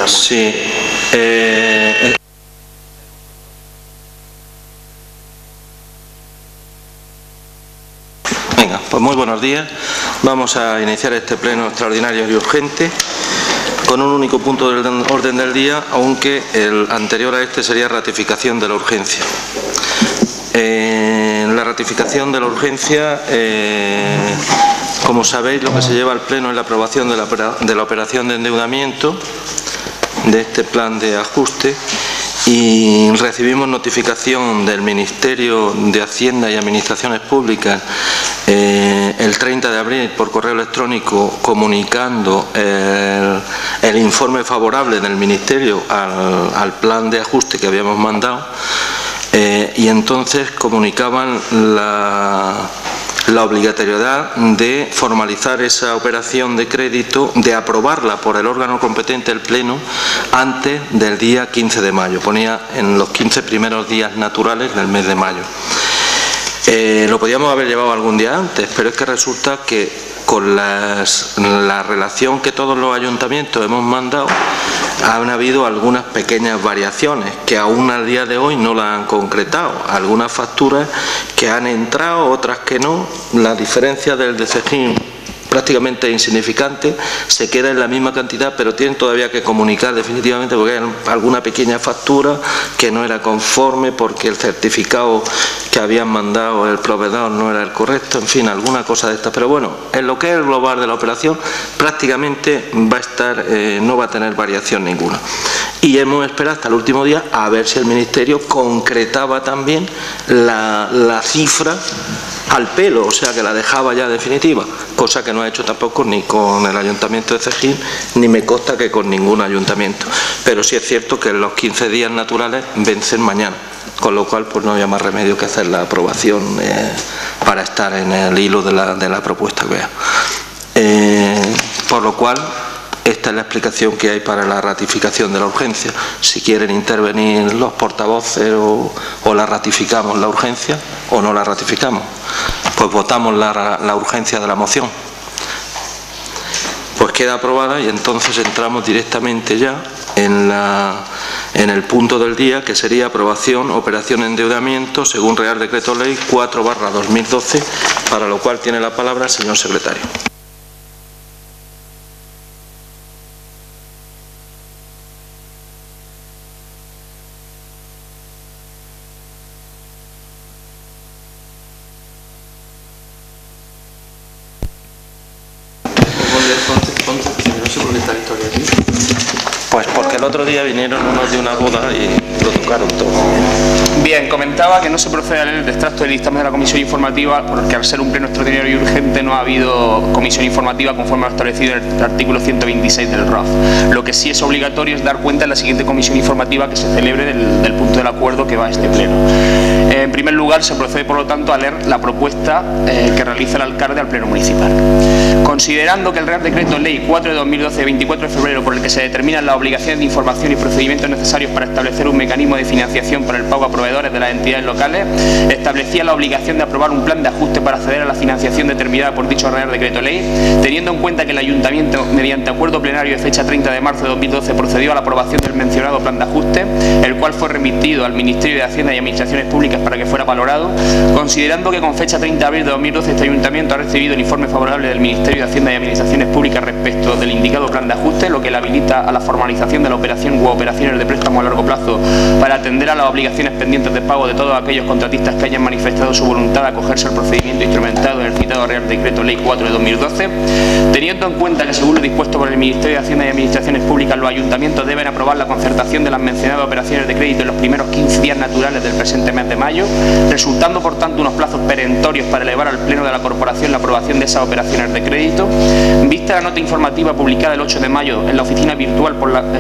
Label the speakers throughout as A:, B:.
A: escuchamos.
B: Sí. Venga, pues muy buenos días. Vamos a iniciar este pleno extraordinario y urgente con un único punto del orden del día, aunque el anterior a este sería ratificación de la urgencia. La ratificación de la urgencia, como sabéis, lo que se lleva al pleno es la aprobación de la operación de endeudamiento de este plan de ajuste, y recibimos notificación del Ministerio de Hacienda y Administraciones Públicas el 30 de abril por correo electrónico comunicando el informe favorable del Ministerio al plan de ajuste que habíamos mandado, y entonces comunicaban la obligatoriedad de formalizar esa operación de crédito, de aprobarla por el órgano competente, el Pleno, antes del día 15 de mayo. Ponía en los 15 primeros días naturales del mes de mayo. Lo podíamos haber llevado algún día antes, pero es que resulta que con la relación que todos los ayuntamientos hemos mandado, han habido algunas pequeñas variaciones que aún al día de hoy no la han concretado. Algunas facturas que han entrado, otras que no. La diferencia del de Cejín prácticamente insignificante, se queda en la misma cantidad, pero tienen todavía que comunicar definitivamente porque hay alguna pequeña factura que no era conforme porque el certificado que habían mandado el proveedor no era el correcto, en fin, alguna cosa de estas. Pero bueno, en lo que es el global de la operación prácticamente va a estar, no va a tener variación ninguna. Y hemos esperado hasta el último día a ver si el Ministerio concretaba también la cifra al pelo, o sea que la dejaba ya definitiva, cosa que no ha hecho tampoco ni con el Ayuntamiento de Cejín, ni me consta que con ningún ayuntamiento. Pero sí es cierto que los 15 días naturales vencen mañana, con lo cual pues no había más remedio que hacer la aprobación para estar en el hilo de la propuesta que vea. Por lo cual, esta es la explicación que hay para la ratificación de la urgencia. Si quieren intervenir los portavoces o la ratificamos la urgencia o no la ratificamos, pues votamos la urgencia de la moción. Pues queda aprobada y entonces entramos directamente ya en el punto del día, que sería aprobación, operación de endeudamiento según Real Decreto Ley 4/2012, para lo cual tiene la palabra el señor secretario. Pues porque el otro día vinieron unos de una boda y lo tocaron todo.
C: Bien, comentaba que no se procede a leer el extracto del dictamen de la comisión informativa porque al ser un pleno extraordinario y urgente no ha habido comisión informativa conforme a lo establecido en el artículo 126 del RAF. Lo que sí es obligatorio es dar cuenta en la siguiente comisión informativa que se celebre del punto del acuerdo que va a este pleno. En primer lugar, se procede por lo tanto a leer la propuesta que realiza el alcalde al pleno municipal. Considerando que el Real Decreto Ley 4/2012 de 24 de febrero, por el que se determinan las obligaciones de información y procedimientos necesarios para establecer un mecanismo de financiación para el pago a proveedores de las entidades locales, establecía la obligación de aprobar un plan de ajuste para acceder a la financiación determinada por dicho Real Decreto Ley, teniendo en cuenta que el Ayuntamiento, mediante acuerdo plenario de fecha 30 de marzo de 2012, procedió a la aprobación del mencionado plan de ajuste, el cual fue remitido al Ministerio de Hacienda y Administraciones Públicas para que fuera valorado, considerando que con fecha 30 de abril de 2012 este Ayuntamiento ha recibido el informe favorable del Ministerio de Hacienda y Administraciones Públicas respecto del indicado plan de ajuste, lo que le habilita a la formalización de la operación u operaciones de préstamo a largo plazo para atender a las obligaciones pendientes de pago de todos aquellos contratistas que hayan manifestado su voluntad de acogerse al procedimiento instrumentado en el citado Real Decreto Ley 4 de 2012, teniendo en cuenta que según lo dispuesto por el Ministerio de Hacienda y Administraciones Públicas, los ayuntamientos deben aprobar la concertación de las mencionadas operaciones de crédito en los primeros 15 días naturales del presente mes de mayo, resultando por tanto unos plazos perentorios para elevar al Pleno de la Corporación la aprobación de esas operaciones de crédito. Vista la nota informativa publicada el 8 de mayo en la oficina virtual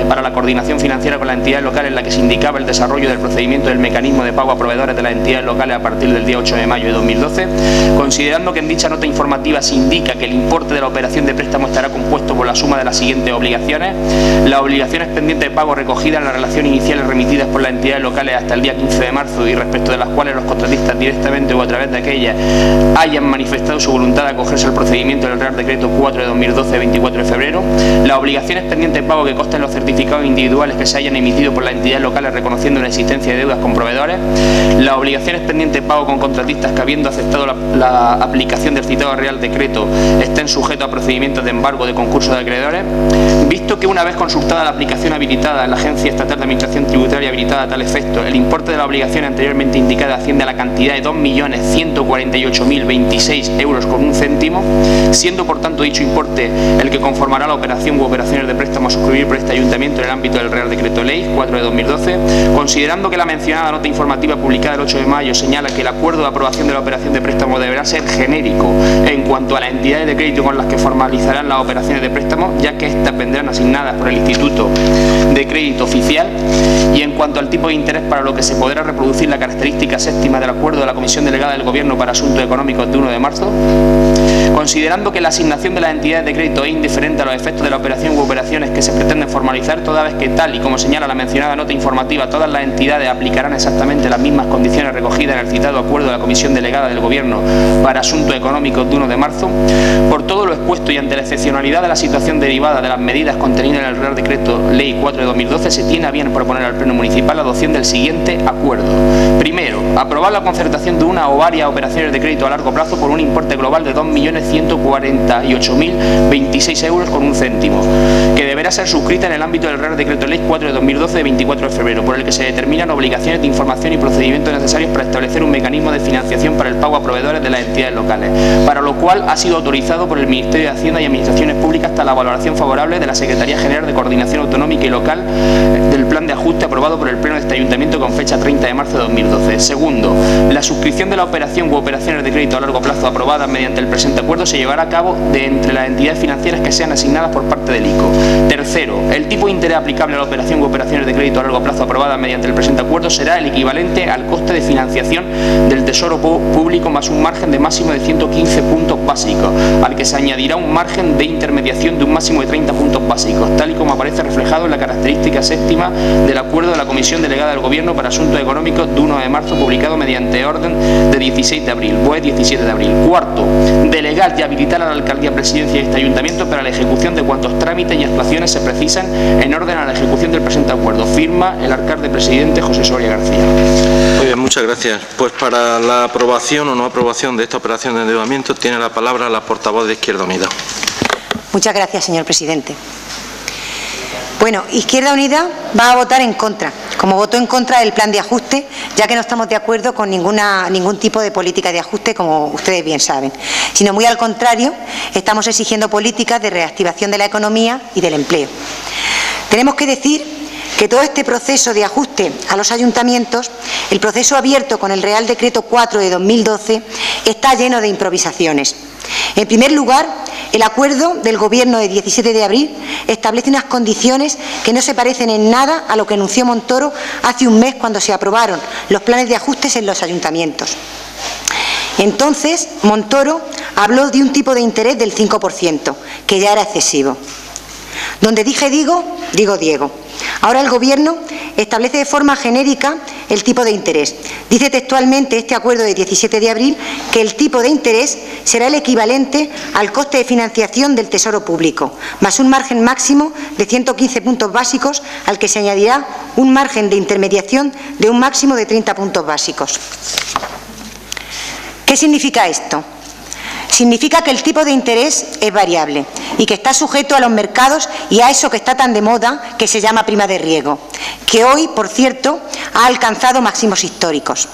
C: para la coordinación financiera con las entidades locales, en la que se indicaba el desarrollo del procedimiento del mecanismo de pago a proveedores de las entidades locales a partir del día 8 de mayo de 2012, considerando que en dicha nota informativa se indica que el importe de la operación de préstamo estará compuesto por la suma de las siguientes obligaciones: las obligaciones pendientes de pago recogidas en la relación iniciales remitidas por las entidades locales hasta el día 15 de marzo y respecto de las cuales los contratistas directamente o a través de aquellas hayan manifestado su voluntad de acogerse al procedimiento del Real Decreto 4 de 2012 de 24 de febrero, las obligaciones pendientes de pago que consten los los certificados individuales que se hayan emitido por las entidades locales reconociendo la existencia de deudas con proveedores, las obligaciones pendientes de pago con contratistas que, habiendo aceptado la aplicación del citado Real Decreto, estén sujetos a procedimientos de embargo de concurso de acreedores, visto que una vez consultada la aplicación habilitada en la Agencia Estatal de Administración Tributaria habilitada a tal efecto, el importe de la obligación anteriormente indicada asciende a la cantidad de 2.148.026 euros con un céntimo, siendo por tanto dicho importe el que conformará la operación u operaciones de préstamo a suscribir por este ayuntamiento en el ámbito del Real Decreto Ley 4 de 2012, considerando que la mencionada nota informativa publicada el 8 de mayo señala que el acuerdo de aprobación de la operación de préstamo deberá ser genérico en cuanto a las entidades de crédito con las que formalizarán las operaciones de préstamo, ya que éstas vendrán asignadas por el Instituto de Crédito Oficial, y en cuanto al tipo de interés para lo que se podrá reproducir la característica séptima del acuerdo de la Comisión Delegada del Gobierno para Asuntos Económicos de 1 de marzo, considerando que la asignación de las entidades de crédito es indiferente a los efectos de la operación u operaciones que se pretenden formalizar, toda vez que, tal y como señala la mencionada nota informativa, todas las entidades aplicarán exactamente las mismas condiciones recogidas en el citado acuerdo de la Comisión Delegada del Gobierno para Asuntos Económicos de 1 de marzo, por todo lo expuesto y ante la excepcionalidad de la situación derivada de las medidas contenidas en el Real Decreto Ley 4 de 2012, se tiene a bien proponer al Pleno Municipal la adopción del siguiente acuerdo. Primero, aprobar la concertación de una o varias operaciones de crédito a largo plazo por un importe global de 2.148.026 euros con un céntimo, que deberá ser suscrita en el ámbito del Real Decreto Ley 4 de 2012 de 24 de febrero, por el que se determinan obligaciones de información y procedimientos necesarios para establecer un mecanismo de financiación para el pago a proveedores de las entidades locales, para lo cual ha sido autorizado por el Ministerio de Hacienda y Administraciones Públicas hasta la valoración favorable de la Secretaría General de Coordinación Autonómica y Local del plan de ajuste aprobado por el Pleno de este Ayuntamiento con fecha 30 de marzo de 2012. Segundo, la suscripción de la operación u operaciones de crédito a largo plazo aprobadas mediante el presente acuerdo se llevará a cabo de entre las entidades financieras que sean asignadas por parte del ICO. Tercero, el tipo de interés aplicable a la operación u operaciones de crédito a largo plazo aprobadas mediante el presente acuerdo será el equivalente al coste de financiación del Tesoro Público más un margen de máximo de 115 puntos básicos, al que se añadirá un margen de intermediación de un máximo de 30 puntos básicos, tal y como aparece reflejado en la característica séptima del acuerdo de la Comisión Delegada del Gobierno para Asuntos Económicos de 1 de marzo, publicado mediante orden de 16 de abril, BOE 17 de abril. Cuarto, delegar y habilitar a la Alcaldía Presidencia de este Ayuntamiento para la ejecución de cuantos trámites y actuaciones se precisan en orden a la ejecución del presente acuerdo. Firma el alcalde presidente José Soria García.
B: Muy bien, muchas gracias. Pues para la aprobación o no aprobación de esta operación de endeudamiento tiene la palabra la portavoz de Izquierda Unida.
A: Muchas gracias, señor presidente. Bueno, Izquierda Unida va a votar en contra, como votó en contra del plan de ajuste, ya que no estamos de acuerdo con ningún tipo de política de ajuste, como ustedes bien saben, sino muy al contrario, estamos exigiendo políticas de reactivación de la economía y del empleo. Tenemos que decir que todo este proceso de ajuste a los ayuntamientos, el proceso abierto con el Real Decreto 4 de 2012, está lleno de improvisaciones. En primer lugar, el acuerdo del Gobierno de 17 de abril establece unas condiciones que no se parecen en nada a lo que anunció Montoro hace un mes cuando se aprobaron los planes de ajustes en los ayuntamientos. Entonces, Montoro habló de un tipo de interés del 5%, que ya era excesivo. Donde dije digo, digo Diego. Ahora el Gobierno establece de forma genérica el tipo de interés. Dice textualmente este acuerdo de 17 de abril que el tipo de interés será el equivalente al coste de financiación del Tesoro Público, más un margen máximo de 115 puntos básicos al que se añadirá un margen de intermediación de un máximo de 30 puntos básicos. ¿Qué significa esto? Significa que el tipo de interés es variable y que está sujeto a los mercados y a eso que está tan de moda que se llama prima de riesgo, que hoy, por cierto, ha alcanzado máximos históricos.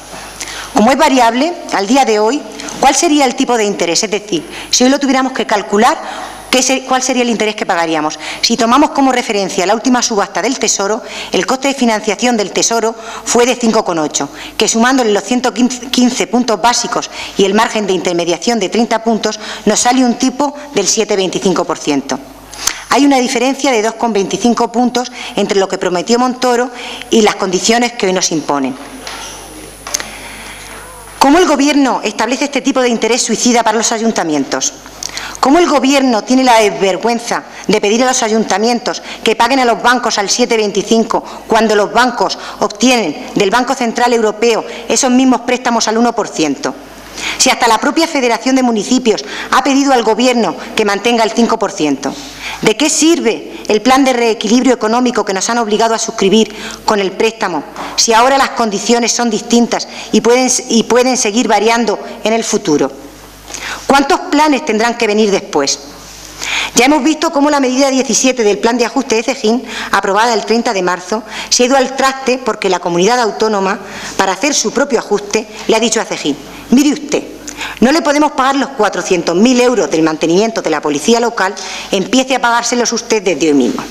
A: Como es variable, al día de hoy, ¿cuál sería el tipo de interés? Es decir, si hoy lo tuviéramos que calcular, ¿cuál sería el interés que pagaríamos? Si tomamos como referencia la última subasta del Tesoro, el coste de financiación del Tesoro fue de 5,8, que sumándole los 115 puntos básicos y el margen de intermediación de 30 puntos, nos sale un tipo del 7,25%. Hay una diferencia de 2,25 puntos entre lo que prometió Montoro y las condiciones que hoy nos imponen. ¿Cómo el Gobierno establece este tipo de interés suicida para los ayuntamientos? ¿Cómo el Gobierno tiene la desvergüenza de pedir a los ayuntamientos que paguen a los bancos al 7,25 cuando los bancos obtienen del Banco Central Europeo esos mismos préstamos al 1%? Si hasta la propia Federación de Municipios ha pedido al Gobierno que mantenga el 5%. ¿De qué sirve el plan de reequilibrio económico que nos han obligado a suscribir con el préstamo si ahora las condiciones son distintas y pueden seguir variando en el futuro? ¿Cuántos planes tendrán que venir después? Ya hemos visto cómo la medida 17 del Plan de Ajuste de Cejín, aprobada el 30 de marzo, se ha ido al traste porque la comunidad autónoma, para hacer su propio ajuste, le ha dicho a Cejín: mire usted, no le podemos pagar los 400.000 euros del mantenimiento de la policía local, empiece a pagárselos usted desde hoy mismo.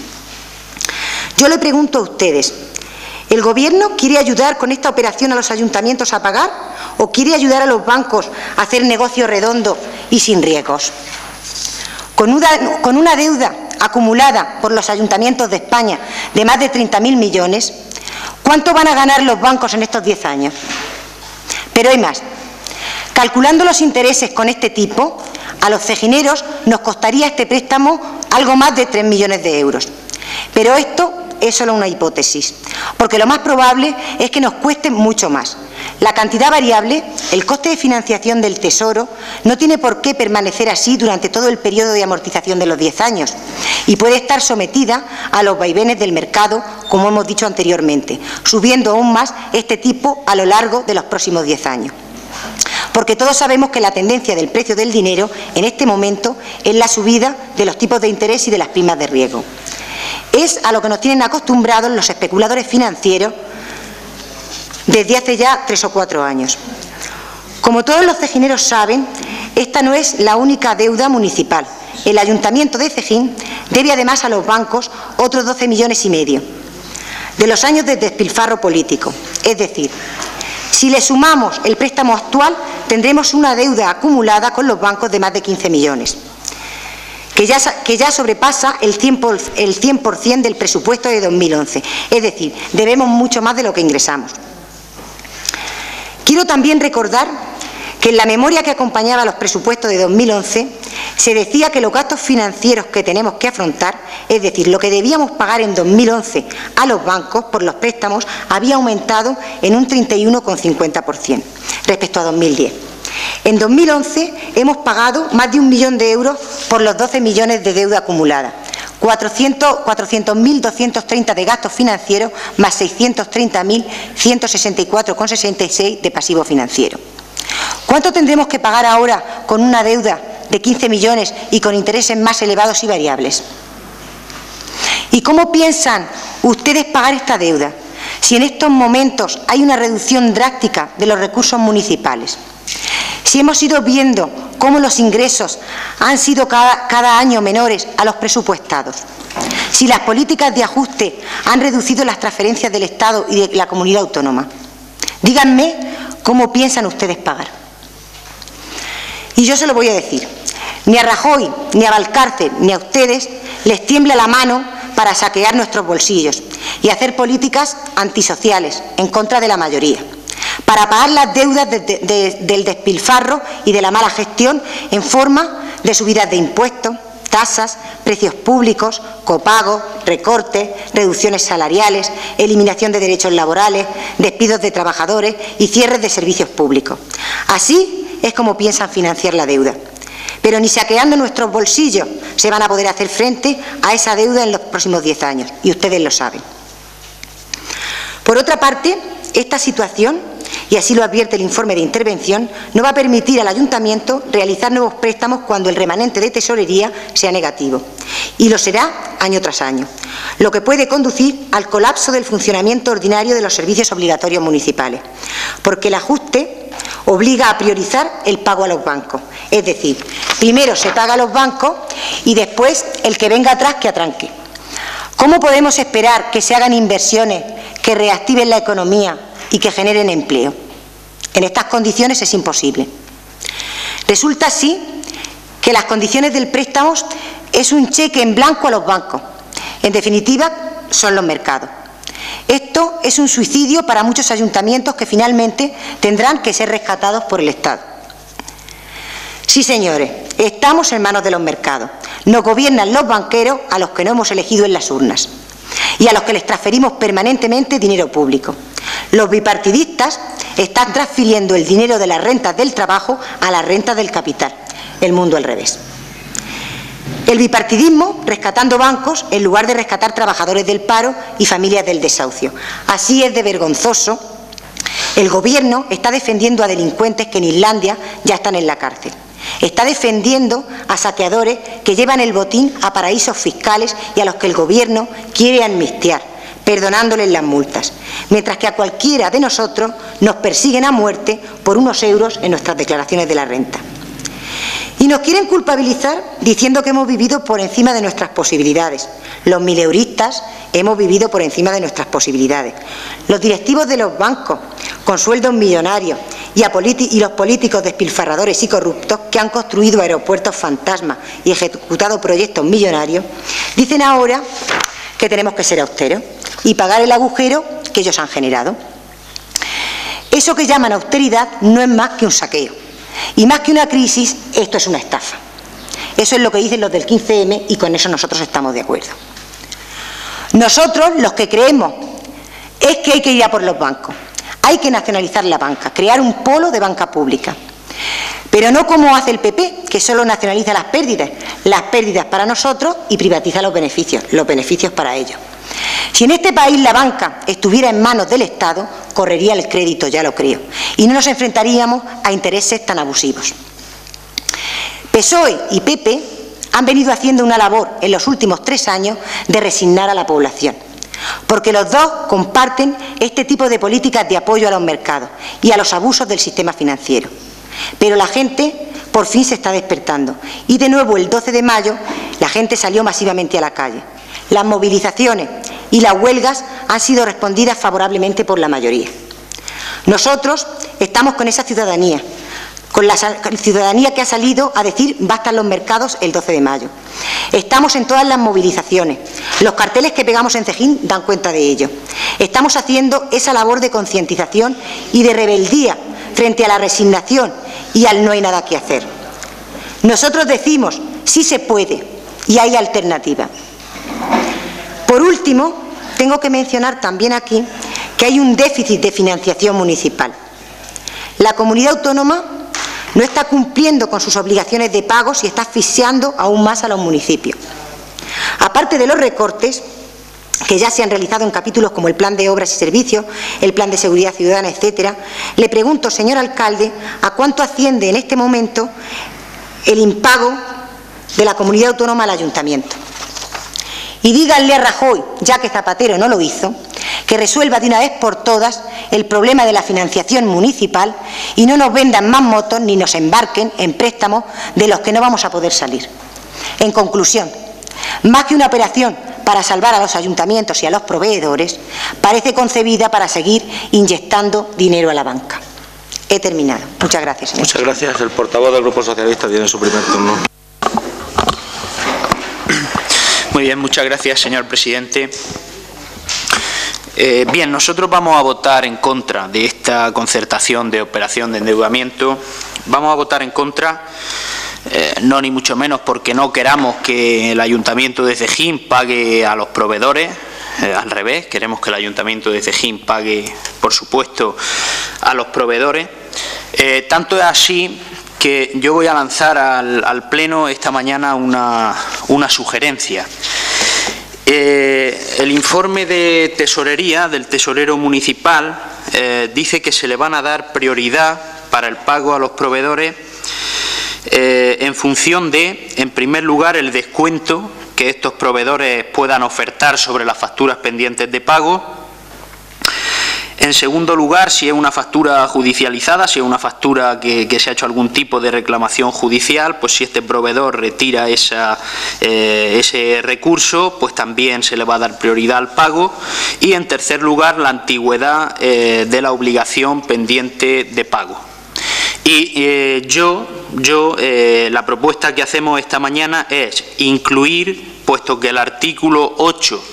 A: Yo le pregunto a ustedes, ¿el Gobierno quiere ayudar con esta operación a los ayuntamientos a pagar o quiere ayudar a los bancos a hacer negocio redondo y sin riesgos? Con una deuda acumulada por los ayuntamientos de España de más de 30.000 millones, ¿cuánto van a ganar los bancos en estos 10 años? Pero hay más. Calculando los intereses con este tipo, a los cejineros nos costaría este préstamo algo más de 3 millones de euros. Pero esto es solo una hipótesis, porque lo más probable es que nos cueste mucho más. La cantidad variable, el coste de financiación del Tesoro, no tiene por qué permanecer así durante todo el periodo de amortización de los 10 años y puede estar sometida a los vaivenes del mercado, como hemos dicho anteriormente, subiendo aún más este tipo a lo largo de los próximos 10 años. Porque todos sabemos que la tendencia del precio del dinero en este momento es la subida de los tipos de interés y de las primas de riesgo. Es a lo que nos tienen acostumbrados los especuladores financieros desde hace ya 3 o 4 años. Como todos los cejineros saben, esta no es la única deuda municipal. El Ayuntamiento de Cejín debe además a los bancos otros 12,5 millones de los años de despilfarro político. Es decir, si le sumamos el préstamo actual, tendremos una deuda acumulada con los bancos de más de 15 millones, que ya sobrepasa el 100% del presupuesto de 2011. Es decir, debemos mucho más de lo que ingresamos. Quiero también recordar que en la memoria que acompañaba a los presupuestos de 2011 se decía que los gastos financieros que tenemos que afrontar, es decir, lo que debíamos pagar en 2011 a los bancos por los préstamos, había aumentado en un 31,50% respecto a 2010. En 2011 hemos pagado más de 1 millón de euros por los 12 millones de deuda acumulada, 400.230 de gastos financieros más 630.164,66 de pasivo financiero. ¿Cuánto tendremos que pagar ahora con una deuda de 15 millones y con intereses más elevados y variables? ¿Y cómo piensan ustedes pagar esta deuda si en estos momentos hay una reducción drástica de los recursos municipales? Si hemos ido viendo cómo los ingresos han sido cada año menores a los presupuestados, si las políticas de ajuste han reducido las transferencias del Estado y de la comunidad autónoma, díganme cómo piensan ustedes pagar. Y yo se lo voy a decir, ni a Rajoy, ni a Valcárcel, ni a ustedes les tiembla la mano para saquear nuestros bolsillos y hacer políticas antisociales en contra de la mayoría, para pagar las deudas del despilfarro y de la mala gestión en forma de subidas de impuestos, tasas, precios públicos, copagos, recortes, reducciones salariales, eliminación de derechos laborales, despidos de trabajadores y cierres de servicios públicos. Así es como piensan financiar la deuda. Pero ni saqueando nuestros bolsillos se van a poder hacer frente a esa deuda en los próximos 10 años, y ustedes lo saben. Por otra parte, esta situación, y así lo advierte el informe de intervención, no va a permitir al Ayuntamiento realizar nuevos préstamos cuando el remanente de tesorería sea negativo, y lo será año tras año, lo que puede conducir al colapso del funcionamiento ordinario de los servicios obligatorios municipales, porque el ajuste obliga a priorizar el pago a los bancos, es decir, primero se paga a los bancos y después el que venga atrás que atranque. ¿Cómo podemos esperar que se hagan inversiones que reactiven la economía y que generen empleo? En estas condiciones es imposible. Resulta así que las condiciones del préstamo es un cheque en blanco a los bancos. En definitiva, son los mercados. Esto es un suicidio para muchos ayuntamientos que finalmente tendrán que ser rescatados por el Estado. Sí, señores, estamos en manos de los mercados. Nos gobiernan los banqueros a los que no hemos elegido en las urnas y a los que les transferimos permanentemente dinero público. Los bipartidistas están transfiriendo el dinero de las rentas del trabajo a las rentas del capital. El mundo al revés. El bipartidismo rescatando bancos en lugar de rescatar trabajadores del paro y familias del desahucio. Así es de vergonzoso. El Gobierno está defendiendo a delincuentes que en Islandia ya están en la cárcel. Está defendiendo a saqueadores que llevan el botín a paraísos fiscales y a los que el Gobierno quiere amnistiar, perdonándoles las multas, mientras que a cualquiera de nosotros nos persiguen a muerte por unos euros en nuestras declaraciones de la renta. Y nos quieren culpabilizar diciendo que hemos vivido por encima de nuestras posibilidades. Los mileuristas hemos vivido por encima de nuestras posibilidades. Los directivos de los bancos con sueldos millonarios y los políticos despilfarradores y corruptos que han construido aeropuertos fantasma y ejecutado proyectos millonarios, dicen ahora que tenemos que ser austeros y pagar el agujero que ellos han generado. Eso que llaman austeridad no es más que un saqueo. Y más que una crisis, esto es una estafa. Eso es lo que dicen los del 15M y con eso nosotros estamos de acuerdo. Nosotros, los que creemos, es que hay que ir a por los bancos. Hay que nacionalizar la banca, crear un polo de banca pública. Pero no como hace el PP, que solo nacionaliza las pérdidas para nosotros y privatiza los beneficios para ellos. Si en este país la banca estuviera en manos del Estado, correría el crédito, ya lo creo, y no nos enfrentaríamos a intereses tan abusivos. PSOE y PP han venido haciendo una labor en los últimos 3 años de resignar a la población, porque los dos comparten este tipo de políticas de apoyo a los mercados y a los abusos del sistema financiero. Pero la gente por fin se está despertando y de nuevo el 12 de mayo la gente salió masivamente a la calle. Las movilizaciones y las huelgas han sido respondidas favorablemente por la mayoría. Nosotros estamos con esa ciudadanía, con la ciudadanía que ha salido a decir basta en los mercados el 12 de mayo. Estamos en todas las movilizaciones. Los carteles que pegamos en Cejín dan cuenta de ello. Estamos haciendo esa labor de concientización y de rebeldía frente a la resignación y al no hay nada que hacer. Nosotros decimos sí se puede y hay alternativa. Por último, tengo que mencionar también aquí que hay un déficit de financiación municipal. La comunidad autónoma no está cumpliendo con sus obligaciones de pagos y está asfixiando aún más a los municipios. Aparte de los recortes que ya se han realizado en capítulos como el Plan de Obras y Servicios, el Plan de Seguridad Ciudadana, etcétera, le pregunto, señor alcalde, ¿a cuánto asciende en este momento el impago de la comunidad autónoma al ayuntamiento? Y díganle a Rajoy, ya que Zapatero no lo hizo, que resuelva de una vez por todas el problema de la financiación municipal y no nos vendan más motos ni nos embarquen en préstamos de los que no vamos a poder salir. En conclusión, más que una operación para salvar a los ayuntamientos y a los proveedores, parece concebida para seguir inyectando dinero a la banca. He terminado. Muchas gracias, señor.
B: Muchas gracias. El portavoz del Grupo Socialista tiene su primer turno.
D: Muy bien, muchas gracias, señor presidente. Bien, nosotros vamos a votar en contra de esta concertación de operación de endeudamiento. Vamos a votar en contra, no ni mucho menos porque no queramos que el Ayuntamiento de Cejín pague a los proveedores, al revés, queremos que el Ayuntamiento de Cejín pague, por supuesto, a los proveedores. Tanto es así que yo voy a lanzar al Pleno esta mañana una sugerencia. El informe de tesorería del tesorero municipal dice que se le van a dar prioridad para el pago a los proveedores en función de, en primer lugar, el descuento que estos proveedores puedan ofertar sobre las facturas pendientes de pago. En segundo lugar, si es una factura judicializada, si es una factura que se ha hecho algún tipo de reclamación judicial, pues si este proveedor retira ese recurso, pues también se le va a dar prioridad al pago. Y en tercer lugar, la antigüedad de la obligación pendiente de pago. Y la propuesta que hacemos esta mañana es incluir, puesto que el artículo 8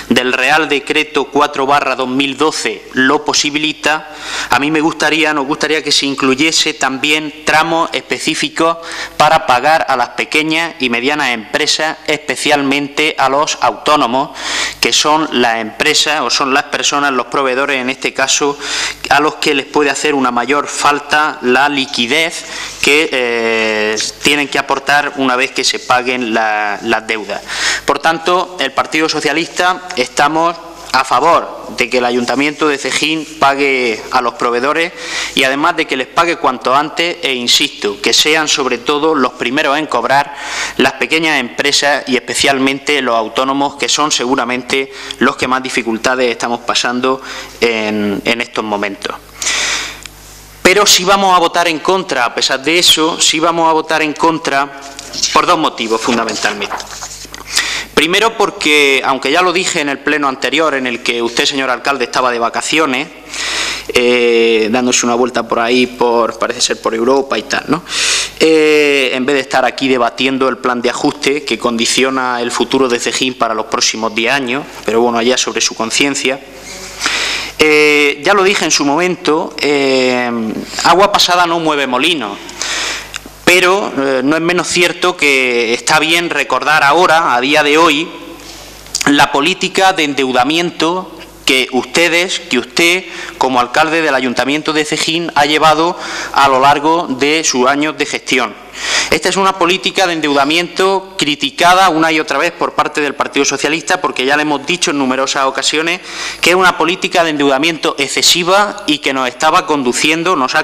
D: del Real Decreto 4/2012 lo posibilita, a mí nos gustaría que se incluyese también tramos específicos para pagar a las pequeñas y medianas empresas, especialmente a los autónomos, que son las empresas o son las personas, los proveedores en este caso, a los que les puede hacer una mayor falta la liquidez que tienen que aportar una vez que se paguen las deudas. Por tanto, el Partido Socialista estamos a favor de que el Ayuntamiento de Cejín pague a los proveedores y además de que les pague cuanto antes e insisto, que sean sobre todo los primeros en cobrar las pequeñas empresas y especialmente los autónomos, que son seguramente los que más dificultades estamos pasando en estos momentos. Pero sí vamos a votar en contra, a pesar de eso, sí vamos a votar en contra por dos motivos fundamentalmente. Primero porque, aunque ya lo dije en el pleno anterior, en el que usted, señor alcalde, estaba de vacaciones, dándose una vuelta por ahí, parece ser por Europa y tal, ¿no? En vez de estar aquí debatiendo el plan de ajuste que condiciona el futuro de Cejín para los próximos 10 años, pero bueno, allá sobre su conciencia. Ya lo dije en su momento, agua pasada no mueve molinos. Pero no es menos cierto que está bien recordar ahora, a día de hoy, la política de endeudamiento que usted, como alcalde del Ayuntamiento de Cejín, ha llevado a lo largo de sus años de gestión. Esta es una política de endeudamiento criticada una y otra vez por parte del Partido Socialista, porque ya le hemos dicho en numerosas ocasiones que es una política de endeudamiento excesiva y que nos ha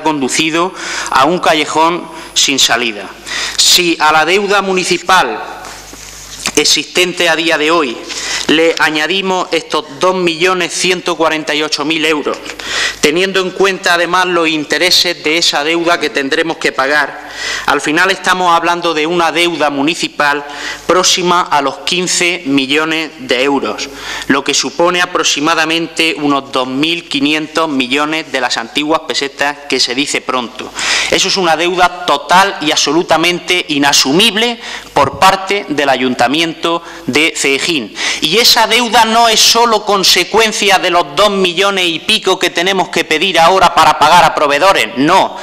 D: conducido a un callejón sin salida. Si a la deuda municipal existente a día de hoy le añadimos estos 2.148.000 euros, teniendo en cuenta además los intereses de esa deuda que tendremos que pagar, al final estamos hablando de una deuda municipal próxima a los 15 millones de euros, lo que supone aproximadamente unos 2.500 millones de las antiguas pesetas que se dice pronto. Eso es una deuda total y absolutamente inasumible por parte del Ayuntamiento de Cejín. Y esa deuda no es solo consecuencia de los 2 millones y pico que tenemos que pedir ahora para pagar a proveedores, no.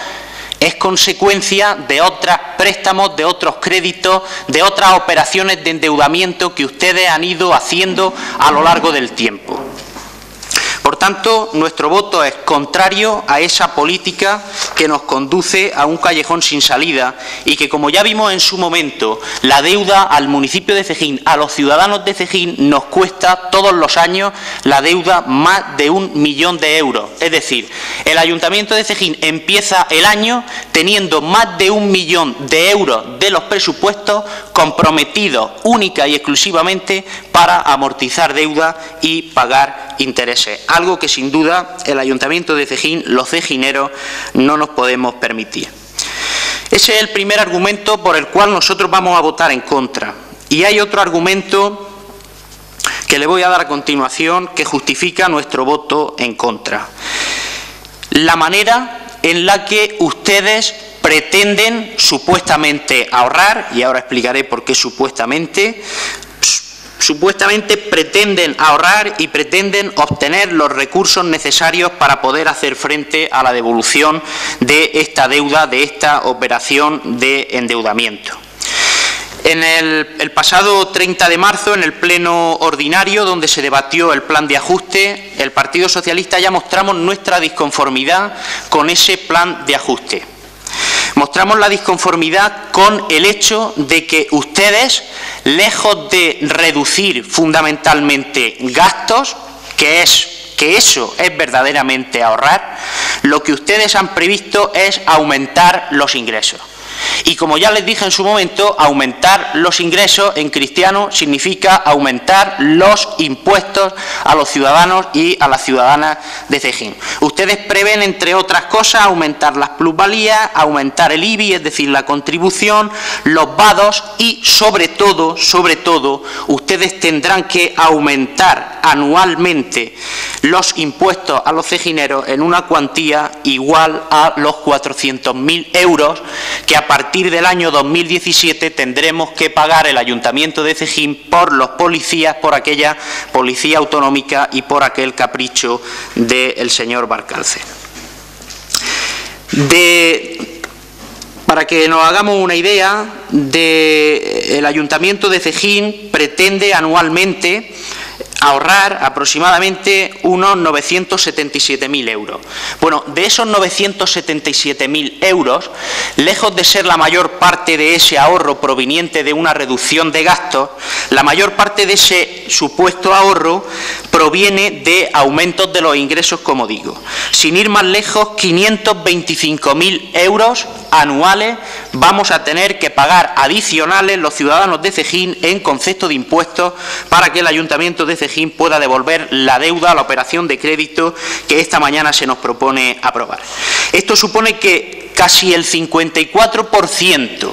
D: Es consecuencia de otros préstamos, de otros créditos, de otras operaciones de endeudamiento que ustedes han ido haciendo a lo largo del tiempo. Por tanto, nuestro voto es contrario a esa política que nos conduce a un callejón sin salida y que, como ya vimos en su momento, la deuda al municipio de Cejín, a los ciudadanos de Cejín, nos cuesta todos los años la deuda más de 1 millón de euros. Es decir, el Ayuntamiento de Cejín empieza el año teniendo más de 1 millón de euros de los presupuestos comprometidos única y exclusivamente para amortizar deuda y pagar intereses. Algo que sin duda el Ayuntamiento de Cejín, los cejineros, no nos podemos permitir. Ese es el primer argumento por el cual nosotros vamos a votar en contra. Y hay otro argumento que le voy a dar a continuación que justifica nuestro voto en contra. La manera en la que ustedes pretenden supuestamente ahorrar, y ahora explicaré por qué supuestamente pretenden ahorrar y pretenden obtener los recursos necesarios para poder hacer frente a la devolución de esta deuda, de esta operación de endeudamiento. En el pasado 30 de marzo, en el pleno ordinario, donde se debatió el plan de ajuste, el Partido Socialista ya mostramos nuestra disconformidad con ese plan de ajuste. Mostramos la disconformidad con el hecho de que ustedes, lejos de reducir fundamentalmente gastos, que eso es verdaderamente ahorrar, lo que ustedes han previsto es aumentar los ingresos. Y como ya les dije en su momento, aumentar los ingresos en cristiano significa aumentar los impuestos a los ciudadanos y a las ciudadanas de Cejín. Ustedes prevén, entre otras cosas, aumentar las plusvalías, aumentar el IBI, es decir, la contribución, los vados y, sobre todo, ustedes tendrán que aumentar anualmente los impuestos a los cejineros en una cuantía igual a los 400.000 euros que a partir del año 2017 tendremos que pagar el Ayuntamiento de Cejín por los policías, por aquella policía autonómica y por aquel capricho del señor Valcárcel. Para que nos hagamos una idea, el Ayuntamiento de Cejín pretende anualmente ahorrar aproximadamente unos 977.000 euros. Bueno, de esos 977.000 euros, lejos de ser la mayor parte de ese ahorro proveniente de una reducción de gastos, la mayor parte de ese supuesto ahorro proviene de aumentos de los ingresos, como digo. Sin ir más lejos, 525.000 euros anuales vamos a tener que pagar adicionales los ciudadanos de Cejín en concepto de impuestos para que el Ayuntamiento de Cejín pueda devolver la deuda a la operación de crédito que esta mañana se nos propone aprobar. Esto supone que casi el 54%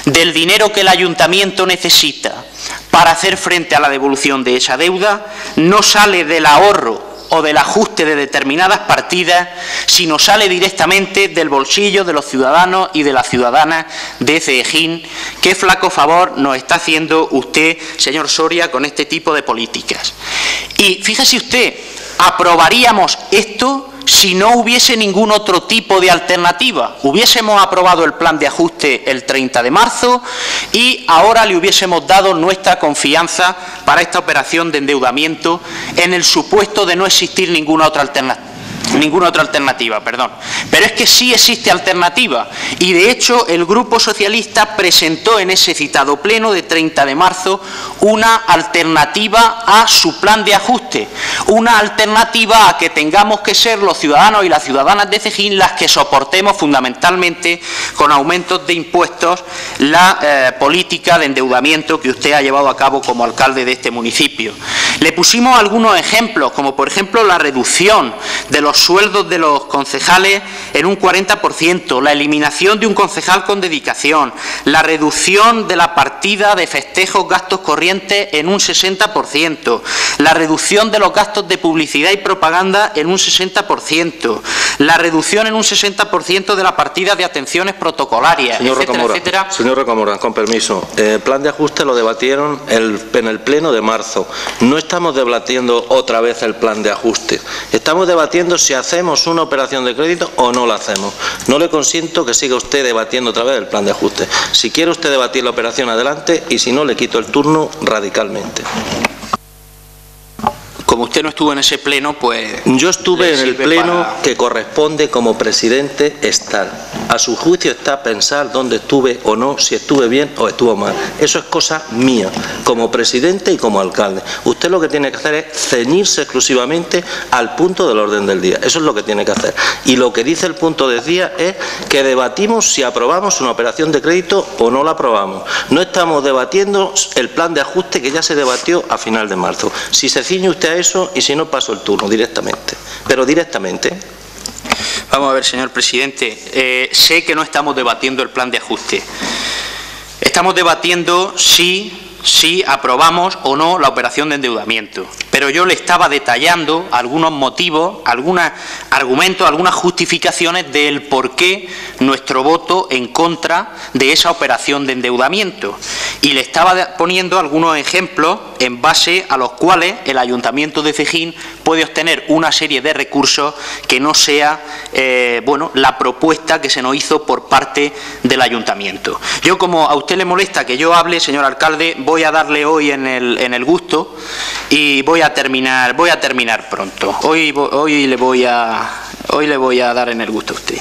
D: del dinero que el Ayuntamiento necesita para hacer frente a la devolución de esa deuda no sale del ahorro o del ajuste de determinadas partidas, sino sale directamente del bolsillo de los ciudadanos y de las ciudadanas de Cejín. Qué flaco favor nos está haciendo usted, señor Soria, con este tipo de políticas. Y fíjese usted, aprobaríamos esto si no hubiese ningún otro tipo de alternativa. Hubiésemos aprobado el plan de ajuste el 30 de marzo y ahora le hubiésemos dado nuestra confianza para esta operación de endeudamiento en el supuesto de no existir ninguna otra alternativa. Pero es que sí existe alternativa y de hecho el Grupo Socialista presentó en ese citado pleno de 30 de marzo una alternativa a su plan de ajuste, una alternativa a que tengamos que ser los ciudadanos y las ciudadanas de Cejín las que soportemos fundamentalmente con aumentos de impuestos la política de endeudamiento que usted ha llevado a cabo como alcalde de este municipio. Le pusimos algunos ejemplos, como por ejemplo la reducción de los sueldos de los concejales en un 40%, la eliminación de un concejal con dedicación, la reducción de la partida de festejos gastos corrientes en un 60%, la reducción de los gastos de publicidad y propaganda en un 60%, la reducción en un 60% de la partida de atenciones protocolarias, etcétera.
B: Señor Rocamora, con permiso, el plan de ajuste lo debatieron en el pleno de marzo. No estamos debatiendo otra vez el plan de ajuste, estamos debatiendo si hacemos una operación de crédito o no la hacemos. No le consiento que siga usted debatiendo otra vez el plan de ajuste. Si quiere usted debatir la operación, adelante, y si no, le quito el turno radicalmente.
D: Como usted no estuvo en ese pleno, pues...
B: Yo estuve en el pleno que corresponde como presidente estar. A su juicio está pensar dónde estuve o no, si estuve bien o estuvo mal. Eso es cosa mía, como presidente y como alcalde. Usted lo que tiene que hacer es ceñirse exclusivamente al punto del orden del día. Eso es lo que tiene que hacer. Y lo que dice el punto del día es que debatimos si aprobamos una operación de crédito o no la aprobamos. No estamos debatiendo el plan de ajuste que ya se debatió a final de marzo. Si se ciñe usted a eso, y si no, paso el turno directamente. Pero directamente.
D: Vamos a ver, señor presidente, sé que no estamos debatiendo el plan de ajuste. Estamos debatiendo si aprobamos o no la operación de endeudamiento. Pero yo le estaba detallando algunos motivos, algunos argumentos, algunas justificaciones del por qué nuestro voto en contra de esa operación de endeudamiento. Y le estaba poniendo algunos ejemplos en base a los cuales el Ayuntamiento de Cejín puede obtener una serie de recursos que no sea la propuesta que se nos hizo por parte del Ayuntamiento. Yo, como a usted le molesta que yo hable, señor alcalde, voy a darle hoy en el gusto y voy a terminar pronto. Hoy le voy a dar en el gusto a usted.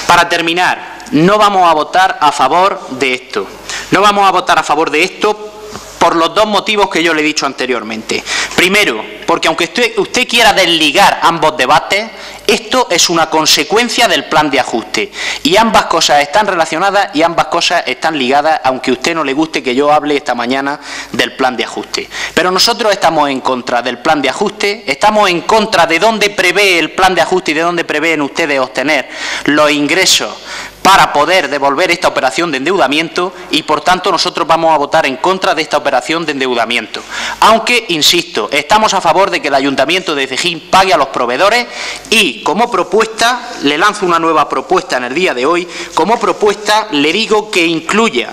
D: Para terminar, no vamos a votar a favor de esto. No vamos a votar a favor de esto por los dos motivos que yo le he dicho anteriormente. Primero, porque aunque usted quiera desligar ambos debates, esto es una consecuencia del plan de ajuste. Y ambas cosas están relacionadas y ambas cosas están ligadas, aunque a usted no le guste que yo hable esta mañana del plan de ajuste. Pero nosotros estamos en contra del plan de ajuste, estamos en contra de dónde prevé el plan de ajuste y de dónde prevén ustedes obtener los ingresos para poder devolver esta operación de endeudamiento y, por tanto, nosotros vamos a votar en contra de esta operación de endeudamiento. Aunque, insisto, estamos a favor de que el Ayuntamiento de Cejín pague a los proveedores y, como propuesta, le lanzo una nueva propuesta en el día de hoy, como propuesta le digo que incluya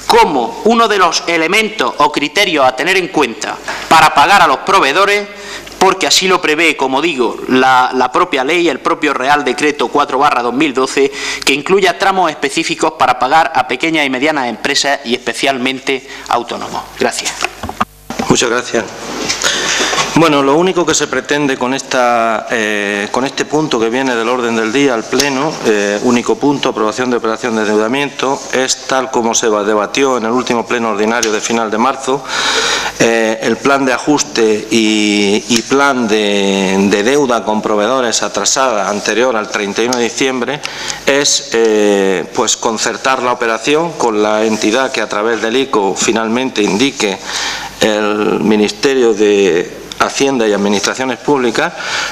D: como uno de los elementos o criterios a tener en cuenta para pagar a los proveedores, porque así lo prevé, como digo, la propia ley, el propio Real Decreto 4/2012, que incluya tramos específicos para pagar a pequeñas y medianas empresas y especialmente autónomos. Gracias.
B: Muchas gracias. Bueno, lo único que se pretende con este punto que viene del orden del día al Pleno, único punto, aprobación de operación de endeudamiento, es tal como se debatió en el último pleno ordinario de final de marzo. El plan de ajuste y plan de deuda con proveedores atrasada anterior al 31 de diciembre es pues concertar la operación con la entidad que a través del ICO finalmente indique el Ministerio de Hacienda y Administraciones Públicas,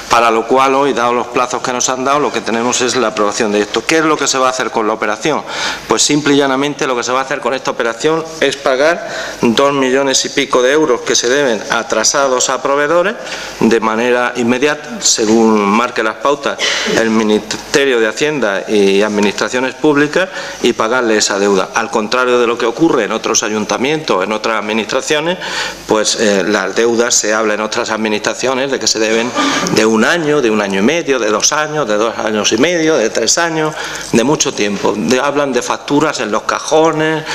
B: para lo cual hoy, dados los plazos que nos han dado, lo que tenemos es la aprobación de esto. ¿Qué es lo que se va a hacer con la operación? Pues simple y llanamente lo que se va a hacer con esta operación es pagar 2 millones y pico de euros que se deben atrasados a proveedores de manera inmediata, según marque las pautas el Ministerio de Hacienda y Administraciones Públicas, y pagarle esa deuda. Al contrario de lo que ocurre en otros ayuntamientos, en otras administraciones, pues las deudas se habla en otras administraciones de que se deben de un año y medio, de 2 años, de 2 años y medio, de 3 años, de mucho tiempo. Hablan de facturas en los cajones,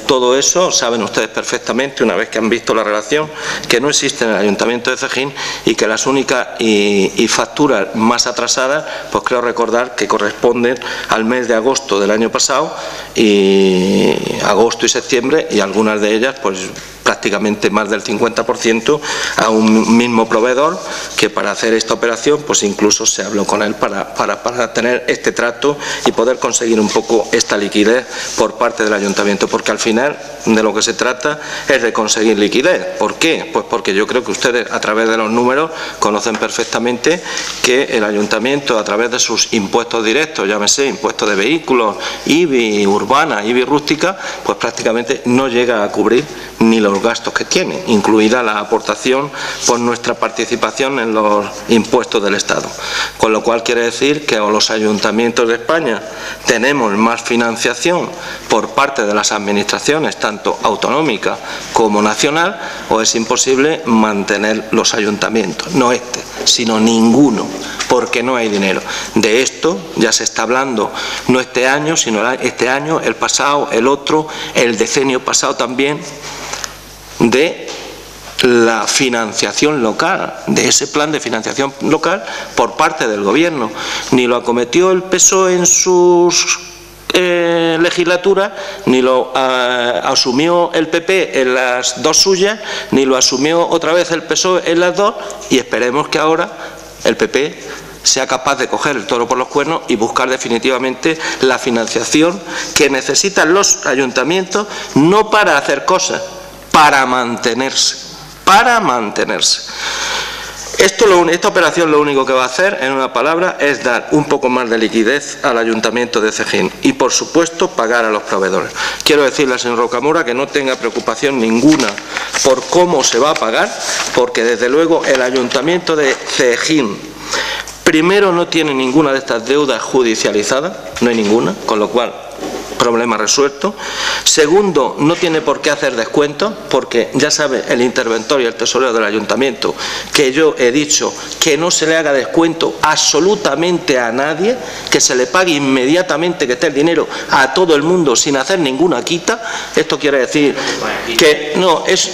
B: todo eso saben ustedes perfectamente, una vez que han visto la relación, que no existe en el Ayuntamiento de Cejín, y que las únicas y facturas más atrasadas, pues creo recordar que corresponden al mes de agosto del año pasado, y agosto y septiembre, y algunas de ellas pues prácticamente más del 50% a un mismo proveedor, que para hacer esta operación pues incluso se habló con él para tener este trato y poder conseguir un poco esta liquidez por parte del Ayuntamiento, porque al final de lo que se trata es de conseguir liquidez. ¿Por qué? Pues porque yo creo que ustedes, a través de los números, conocen perfectamente que el Ayuntamiento, a través de sus impuestos directos, llámese impuestos de vehículos, IBI urbana, IBI rústica, pues prácticamente no llega a cubrir ni los gastos que tiene, incluida la aportación por nuestra participación en los impuestos del Estado. Con lo cual quiere decir que los ayuntamientos de España tenemos más financiación por parte de las administraciones, tanto autonómica como nacional, o es imposible mantener los ayuntamientos, no este, sino ninguno, porque no hay dinero. De esto ya se está hablando, no este año, sino este año, el pasado, el otro, el decenio pasado también, de la financiación local, de ese plan de financiación local por parte del Gobierno. Ni lo acometió el PSOE en sus legislaturas, ni lo asumió el PP en las dos suyas, ni lo asumió otra vez el PSOE en las dos, y esperemos que ahora el PP sea capaz de coger el toro por los cuernos y buscar definitivamente la financiación que necesitan los ayuntamientos, no para hacer cosas, para mantenerse, Esta operación lo único que va a hacer, en una palabra, es dar un poco más de liquidez al Ayuntamiento de Cejín y, por supuesto, pagar a los proveedores. Quiero decirle al señor Rocamora que no tenga preocupación ninguna por cómo se va a pagar, porque desde luego el Ayuntamiento de Cejín, primero, no tiene ninguna de estas deudas judicializadas, no hay ninguna, con lo cual problema resuelto. Segundo, no tiene por qué hacer descuentos, porque ya sabe el interventor y el tesorero del Ayuntamiento que yo he dicho que no se le haga descuento absolutamente a nadie, que se le pague inmediatamente, que esté el dinero a todo el mundo sin hacer ninguna quita. Esto quiere decir que no es,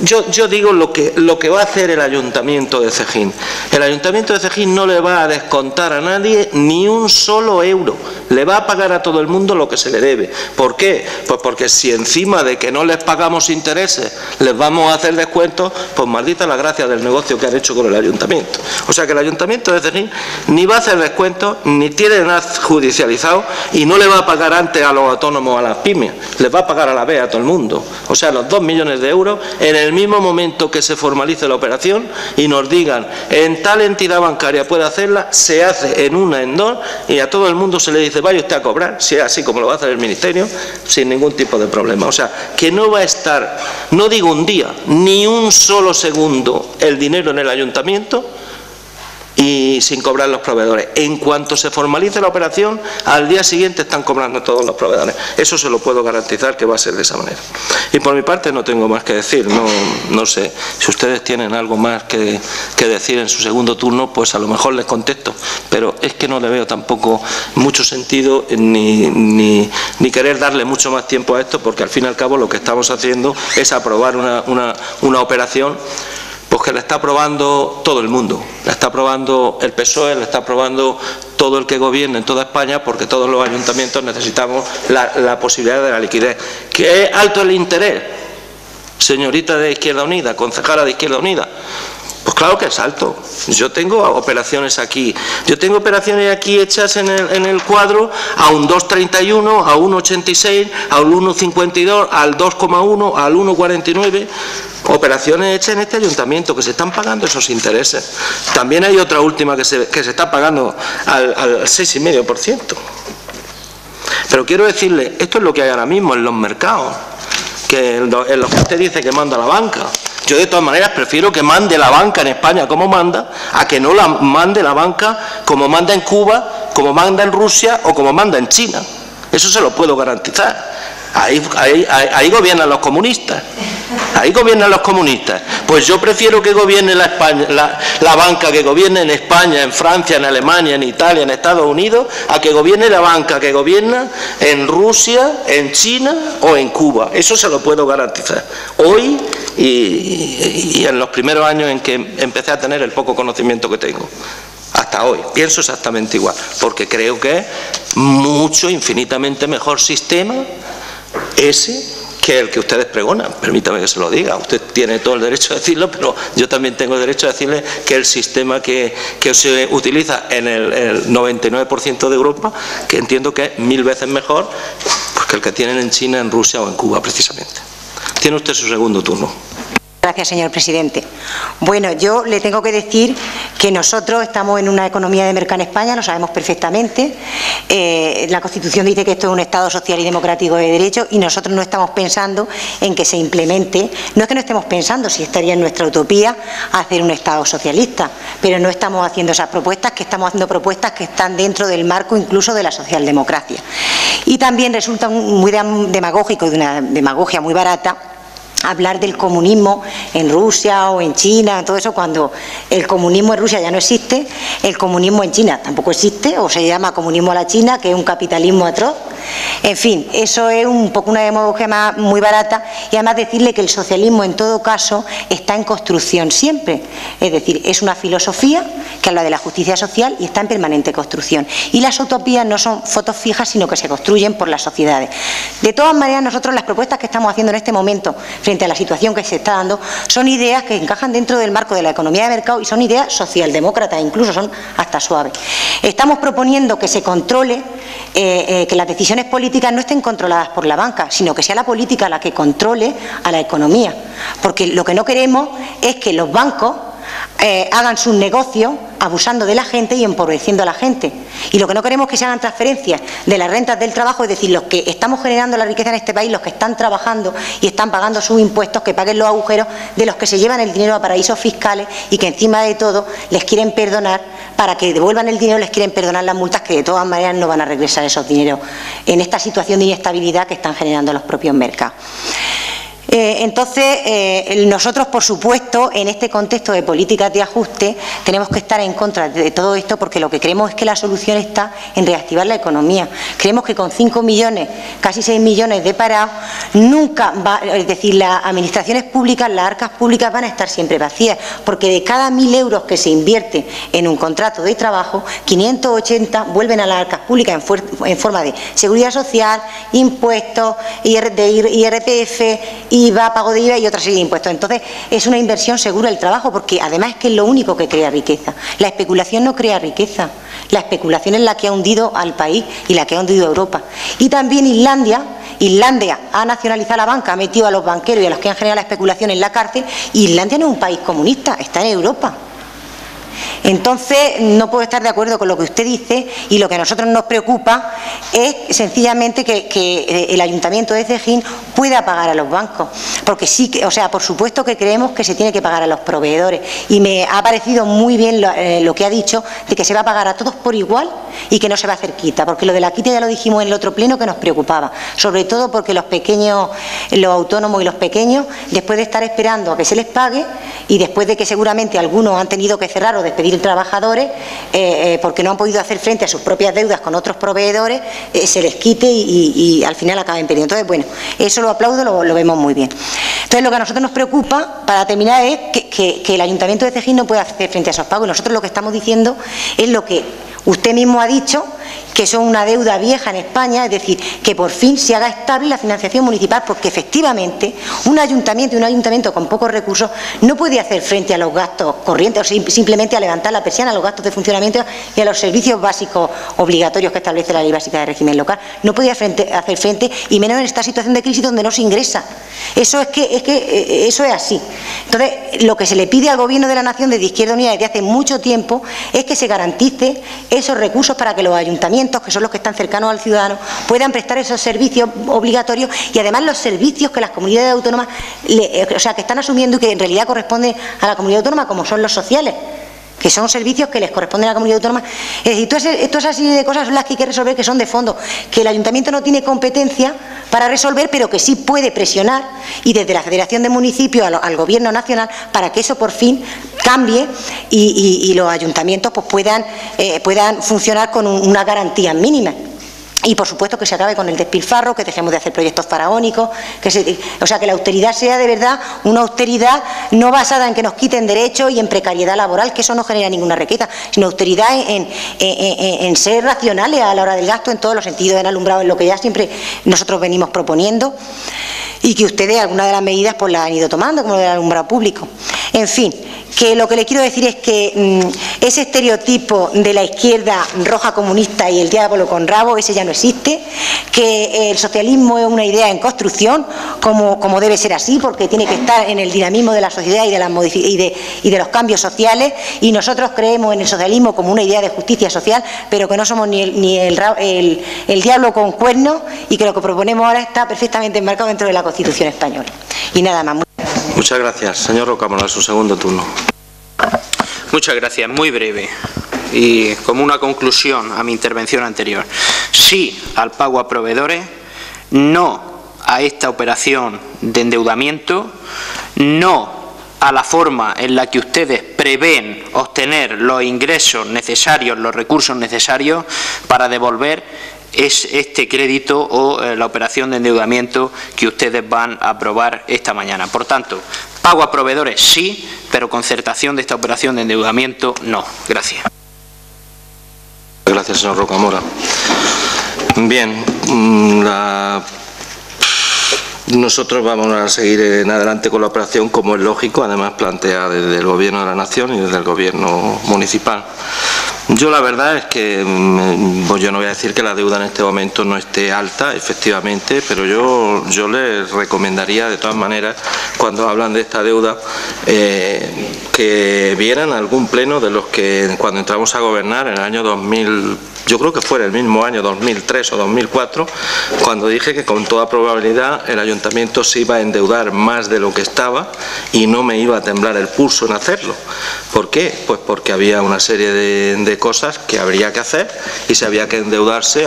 B: yo digo lo que va a hacer el Ayuntamiento de Cejín. El Ayuntamiento de Cejín no le va a descontar a nadie ni un solo euro, le va a pagar a todo el mundo lo que se le debe. ¿Por qué? Pues porque si encima de que no les pagamos intereses les vamos a hacer descuentos, pues maldita la gracia del negocio que han hecho con el Ayuntamiento. O sea que el Ayuntamiento de Cejín ni va a hacer descuentos, ni tiene nada judicializado, y no le va a pagar antes a los autónomos, a las pymes, les va a pagar a la vez a todo el mundo. O sea, los 2 millones de euros en el mismo momento que se formalice la operación y nos digan en tal entidad bancaria puede hacerla, se hace en una, en dos, y a todo el mundo se le dice vaya usted a cobrar, si es así como lo va a hacer el Ministerio, sin ningún tipo de problema. O sea, que no va a estar, no digo un día, ni un solo segundo el dinero en el Ayuntamiento y sin cobrar los proveedores. En cuanto se formalice la operación, al día siguiente están cobrando todos los proveedores. Eso se lo puedo garantizar que va a ser de esa manera. Y por mi parte no tengo más que decir. No sé, si ustedes tienen algo más que decir en su segundo turno, pues a lo mejor les contesto. Pero es que no le veo tampoco mucho sentido ni querer darle mucho más tiempo a esto, porque al fin y al cabo lo que estamos haciendo es aprobar una operación Pues que la está aprobando todo el mundo, la está aprobando el PSOE, la está aprobando todo el que gobierne en toda España, porque todos los ayuntamientos necesitamos la posibilidad de la liquidez. ¿Que es alto el interés, señorita de Izquierda Unida, concejala de Izquierda Unida? Pues claro que es alto. Yo tengo operaciones aquí. Yo tengo operaciones aquí hechas en el cuadro a un 2,31, a un 1,86, a un 1,52, al 2,1, al 1,49. Operaciones hechas en este ayuntamiento que se están pagando esos intereses. También hay otra última que se está pagando al 6,5%. Pero quiero decirle, esto es lo que hay ahora mismo en los mercados, que en lo que usted dice que manda la banca. Yo de todas maneras prefiero que mande la banca en España como manda, a que no la mande la banca como manda en Cuba, como manda en Rusia o como manda en China. Eso se lo puedo garantizar. Ahí gobiernan los comunistas. Ahí gobiernan los comunistas. Pues yo prefiero que gobierne la banca que gobierne en España, en Francia, en Alemania, en Italia, en Estados Unidos, a que gobierne la banca que gobierna en Rusia, en China o en Cuba. Eso se lo puedo garantizar. Hoy y en los primeros años en que empecé a tener el poco conocimiento que tengo. Hasta hoy, pienso exactamente igual, porque creo que es mucho, infinitamente mejor sistema ese que el que ustedes pregonan. Permítame que se lo diga, usted tiene todo el derecho a decirlo, pero yo también tengo el derecho a decirle que el sistema que se utiliza en el 99% de Europa, que entiendo que es 1000 veces mejor pues, que el que tienen en China, en Rusia o en Cuba, precisamente. Tiene usted su segundo turno.
A: Gracias, señor presidente. Bueno, yo le tengo que decir que nosotros estamos en una economía de mercado en España, lo sabemos perfectamente. La Constitución dice que esto es un Estado social y democrático de derecho y nosotros no estamos pensando en que se implemente. No es que no estemos pensando, si estaría en nuestra utopía hacer un Estado socialista, pero no estamos haciendo esas propuestas, que estamos haciendo propuestas que están dentro del marco incluso de la socialdemocracia. Y también resulta muy demagógico, de una demagogia muy barata, hablar del comunismo en Rusia o en China, todo eso, cuando el comunismo en Rusia ya no existe, el comunismo en China tampoco existe, o se llama comunismo a la China, que es un capitalismo atroz. En fin, eso es un poco una demagogia muy barata, y además decirle que el socialismo en todo caso está en construcción siempre, es decir, es una filosofía que habla de la justicia social y está en permanente construcción. Y las utopías no son fotos fijas, sino que se construyen por las sociedades. De todas maneras, nosotros las propuestas que estamos haciendo en este momento frente a la situación que se está dando son ideas que encajan dentro del marco de la economía de mercado y son ideas socialdemócratas, incluso son hasta suaves. Estamos proponiendo que se controle, que las decisiones políticas no estén controladas por la banca, sino que sea la política la que controle a la economía, porque lo que no queremos es que los bancos hagan sus negocios abusando de la gente y empobreciendo a la gente, y lo que no queremos es que se hagan transferencias de las rentas del trabajo, es decir, los que estamos generando la riqueza en este país, los que están trabajando y están pagando sus impuestos, que paguen los agujeros de los que se llevan el dinero a paraísos fiscales y que encima de todo les quieren perdonar, para que devuelvan el dinero les quieren perdonar las multas, que de todas maneras no van a regresar esos dineros en esta situación de inestabilidad que están generando los propios mercados. Entonces, nosotros, por supuesto, en este contexto de políticas de ajuste, tenemos que estar en contra de todo esto, porque lo que creemos es que la solución está en reactivar la economía. Creemos que con 5 millones, casi 6 millones de parados, nunca va, es decir, las administraciones públicas, las arcas públicas van a estar siempre vacías, porque de cada 1000 euros que se invierte en un contrato de trabajo, 580 vuelven a las arcas públicas en forma de seguridad social, impuestos, IRPF, IVA, pago de IVA y otra serie de impuestos. Entonces, es una inversión segura el trabajo, porque además es que es lo único que crea riqueza. La especulación no crea riqueza. La especulación es la que ha hundido al país y la que ha hundido a Europa. Y también Islandia ha nacionalizado la banca, ha metido a los banqueros y a los que han generado la especulación en la cárcel. Y Islandia no es un país comunista, está en Europa. Entonces, no puedo estar de acuerdo con lo que usted dice, y lo que a nosotros nos preocupa es sencillamente que el Ayuntamiento de Cejín pueda pagar a los bancos, porque sí, o sea, por supuesto que creemos que se tiene que pagar a los proveedores, y me ha parecido muy bien lo que ha dicho, de que se va a pagar a todos por igual y que no se va a hacer quita, porque lo de la quita ya lo dijimos en el otro pleno, que nos preocupaba, sobre todo porque los pequeños, los autónomos y los pequeños, después de estar esperando a que se les pague, y después de que seguramente algunos han tenido que cerrar o despedir 2.000 trabajadores, porque no han podido hacer frente a sus propias deudas con otros proveedores, se les quite y al final acaben perdiendo. Entonces, bueno, eso lo aplaudo, lo vemos muy bien. Entonces, lo que a nosotros nos preocupa, para terminar, es que el Ayuntamiento de Cejín no pueda hacer frente a esos pagos. Y nosotros lo que estamos diciendo es lo que usted mismo ha dicho, que son una deuda vieja en España, es decir, que por fin se haga estable la financiación municipal, porque efectivamente un ayuntamiento con pocos recursos no puede hacer frente a los gastos corrientes o simplemente a levantar la persiana a los gastos de funcionamiento y a los servicios básicos obligatorios que establece la Ley Básica de Régimen Local. No puede hacer frente, y menos en esta situación de crisis donde no se ingresa. Eso es así. Entonces, lo que se le pide al Gobierno de la Nación desde Izquierda Unida desde hace mucho tiempo es que se garantice esos recursos para que los ayuntamientos, que son los que están cercanos al ciudadano, puedan prestar esos servicios obligatorios y además los servicios que las comunidades autónomas, que están asumiendo y que en realidad corresponden a la comunidad autónoma, como son los sociales, que son servicios que les corresponden a la comunidad autónoma. Es decir, todas esas serie de cosas son las que hay que resolver, que son de fondo, que el ayuntamiento no tiene competencia para resolver, pero que sí puede presionar, y desde la Federación de Municipios al Gobierno Nacional, para que eso por fin cambie y los ayuntamientos pues puedan funcionar con unas garantías mínimas. Y, por supuesto, que se acabe con el despilfarro, que dejemos de hacer proyectos faraónicos, que la austeridad sea de verdad una austeridad no basada en que nos quiten derechos y en precariedad laboral, que eso no genera ninguna riqueza, sino austeridad en ser racionales a la hora del gasto en todos los sentidos, en alumbrado, en lo que ya siempre nosotros venimos proponiendo, y que ustedes algunas de las medidas pues las han ido tomando, como el alumbrado público. En fin, que lo que le quiero decir es que ese estereotipo de la izquierda roja comunista y el diablo con rabo, ese ya no existe, que el socialismo es una idea en construcción, como debe ser así, porque tiene que estar en el dinamismo de la sociedad y de los cambios sociales, y nosotros creemos en el socialismo como una idea de justicia social, pero que no somos ni el diablo con cuernos, y que lo que proponemos ahora está perfectamente enmarcado dentro de la Constitución española. Y nada más.
B: Muchas gracias. Señor Rocamora, su segundo turno.
D: Muchas gracias. Muy breve. Y como una conclusión a mi intervención anterior. Sí al pago a proveedores, no a esta operación de endeudamiento, no a la forma en la que ustedes prevén obtener los ingresos necesarios, los recursos necesarios para devolver este crédito o la operación de endeudamiento que ustedes van a aprobar esta mañana. Por tanto, pago a proveedores sí, pero concertación de esta operación de endeudamiento no. Gracias.
B: Gracias, señor Rocamora. Bien, nosotros vamos a seguir en adelante con la operación como es lógico, además planteada desde el Gobierno de la Nación y desde el Gobierno municipal. Yo la verdad es que, pues yo no voy a decir que la deuda en este momento no esté alta, efectivamente, pero yo les recomendaría de todas maneras, cuando hablan de esta deuda, que vieran algún pleno de los que cuando entramos a gobernar en el año 2000, yo creo que fue en el mismo año 2003 o 2004, cuando dije que con toda probabilidad el ayuntamiento se iba a endeudar más de lo que estaba y no me iba a temblar el pulso en hacerlo. ¿Por qué? Pues porque había una serie de cosas que habría que hacer, y si había que endeudarse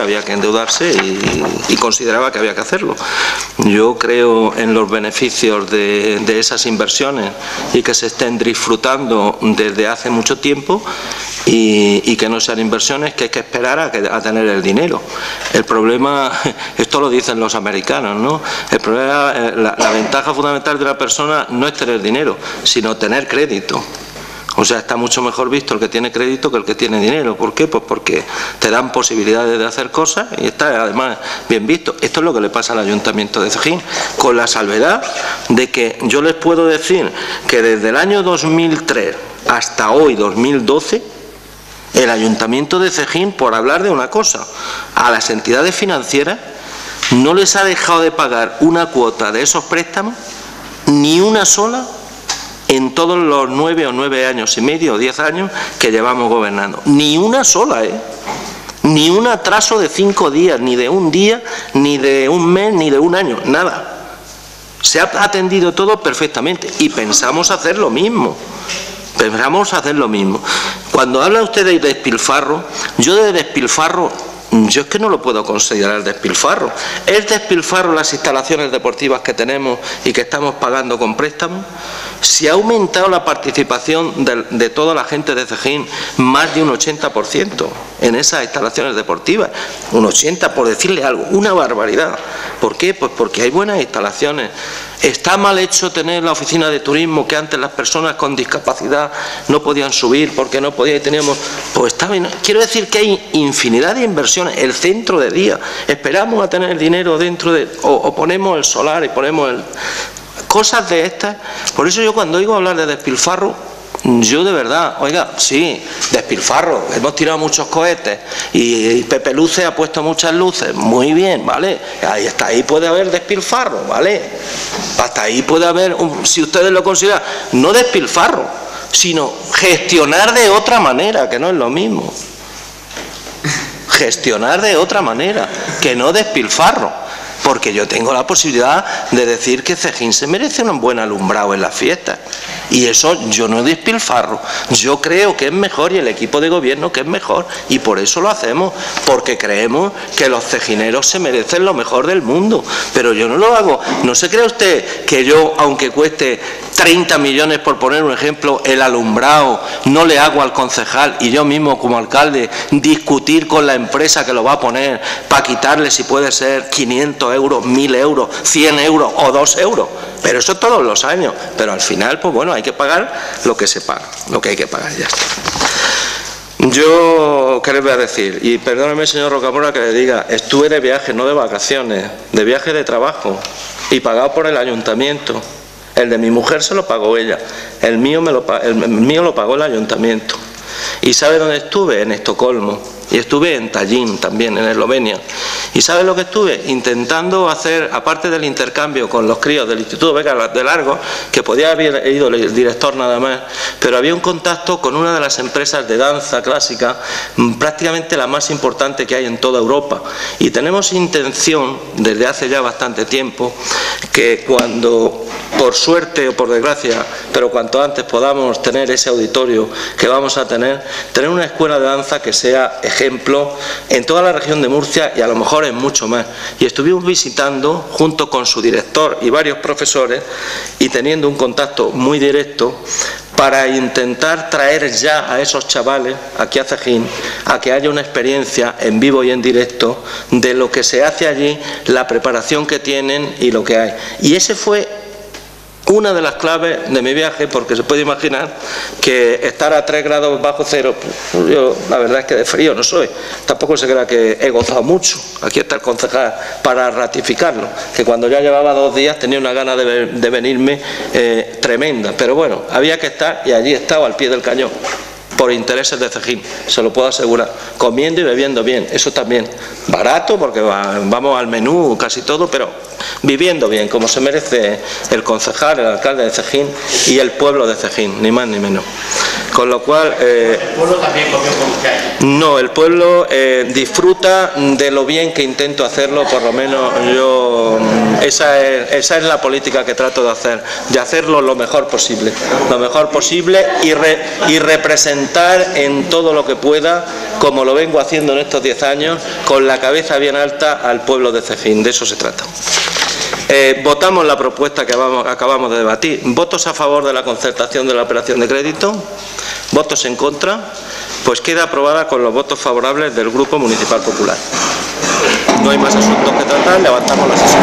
B: y consideraba que había que hacerlo. Yo creo en los beneficios de esas inversiones y que se estén disfrutando desde hace mucho tiempo, y que no sean inversiones que hay que esperar a tener el dinero. El problema, esto lo dicen los americanos, ¿no? El problema, la ventaja fundamental de la persona no es tener dinero, sino tener crédito. O sea, está mucho mejor visto el que tiene crédito que el que tiene dinero. ¿Por qué? Pues porque te dan posibilidades de hacer cosas y está además bien visto. Esto es lo que le pasa al Ayuntamiento de Cejín, con la salvedad de que yo les puedo decir que desde el año 2003 hasta hoy, 2012, el Ayuntamiento de Cejín, por hablar de una cosa, a las entidades financieras no les ha dejado de pagar una cuota de esos préstamos, ni una sola, en todos los 9 años y medio o 10 años que llevamos gobernando. Ni una sola, ni un atraso de 5 días, ni de un día, ni de un mes, ni de un año, nada. Se ha atendido todo perfectamente y pensamos hacer lo mismo. Cuando habla usted de despilfarro, yo de despilfarro yo es que no lo puedo considerar despilfarro. ¿Es despilfarro las instalaciones deportivas que tenemos y que estamos pagando con préstamos? Si ha aumentado la participación de toda la gente de Cejín más de un 80% en esas instalaciones deportivas, un 80% por decirle algo, una barbaridad. ¿Por qué? Pues porque hay buenas instalaciones. ¿Está mal hecho tener la oficina de turismo que antes las personas con discapacidad no podían subir porque no podían y teníamos? Pues está bien. Quiero decir que hay infinidad de inversiones. El centro de día, esperamos a tener dinero dentro de... o ponemos el solar y ponemos el... cosas de estas. Por eso yo cuando oigo hablar de despilfarro, yo de verdad, oiga, sí, despilfarro, hemos tirado muchos cohetes y Pepe Luce ha puesto muchas luces, muy bien, ¿vale? Hasta ahí puede haber despilfarro, ¿vale? Hasta ahí puede haber, si ustedes lo consideran, no despilfarro, sino gestionar de otra manera, que no es lo mismo. Gestionar de otra manera, que no despilfarro. Porque yo tengo la posibilidad de decir que Cejín se merece un buen alumbrado en las fiestas. Y eso yo no despilfarro. Yo creo que es mejor y el equipo de gobierno que es mejor. Y por eso lo hacemos. Porque creemos que los cejineros se merecen lo mejor del mundo. Pero yo no lo hago. No se cree usted que yo, aunque cueste 30 millones, por poner un ejemplo, el alumbrado, no le hago al concejal y yo mismo como alcalde discutir con la empresa que lo va a poner para quitarle, si puede ser 500 euros, 1000 euros, 100 euros o 2 euros. Pero eso todos los años. Pero al final, pues bueno, hay que pagar lo que se paga, lo que hay que pagar, ya está. Yo, ¿qué les voy a decir? Y perdóneme, señor Rocamora, que le diga, estuve de viaje, no de vacaciones, de viaje de trabajo y pagado por el ayuntamiento. El de mi mujer se lo pagó ella, el mío lo pagó el ayuntamiento. ¿Y sabe dónde estuve? En Estocolmo. Y estuve en Tallinn también, en Eslovenia. ¿Y sabe lo que estuve? Intentando hacer, aparte del intercambio con los críos del Instituto Beca de Largo, que podía haber ido el director nada más, pero había un contacto con una de las empresas de danza clásica, prácticamente la más importante que hay en toda Europa. Y tenemos intención, desde hace ya bastante tiempo, que cuando, por suerte o por desgracia, pero cuanto antes podamos tener ese auditorio que vamos a tener una escuela de danza que sea ejemplo en toda la región de Murcia y a lo mejor en mucho más. Y estuvimos visitando junto con su director y varios profesores y teniendo un contacto muy directo para intentar traer ya a esos chavales aquí a Cejín a que haya una experiencia en vivo y en directo de lo que se hace allí, la preparación que tienen y lo que hay. Y ese fue una de las claves de mi viaje, porque se puede imaginar que estar a 3 grados bajo cero, pues yo la verdad es que de frío no soy, tampoco se crea que he gozado mucho. Aquí está el concejal para ratificarlo, que cuando ya llevaba 2 días tenía una gana de venirme tremenda, pero bueno, había que estar y allí estaba al pie del cañón, por intereses de Cejín, se lo puedo asegurar, comiendo y bebiendo bien, eso también, barato porque vamos al menú casi todo, pero viviendo bien, como se merece el concejal, el alcalde de Cejín y el pueblo de Cejín, ni más ni menos. Con lo cual... ¿El pueblo también comió con usted? No, el pueblo disfruta de lo bien que intento hacerlo, por lo menos yo... Esa es la política que trato de hacerlo lo mejor posible y representar en todo lo que pueda, como lo vengo haciendo en estos 10 años, con la cabeza bien alta al pueblo de Cejín, de eso se trata. Votamos la propuesta que acabamos de debatir. ¿Votos a favor de la concertación de la operación de crédito? ¿Votos en contra? Pues queda aprobada con los votos favorables del Grupo Municipal Popular. No hay más asuntos que tratar, levantamos la sesión.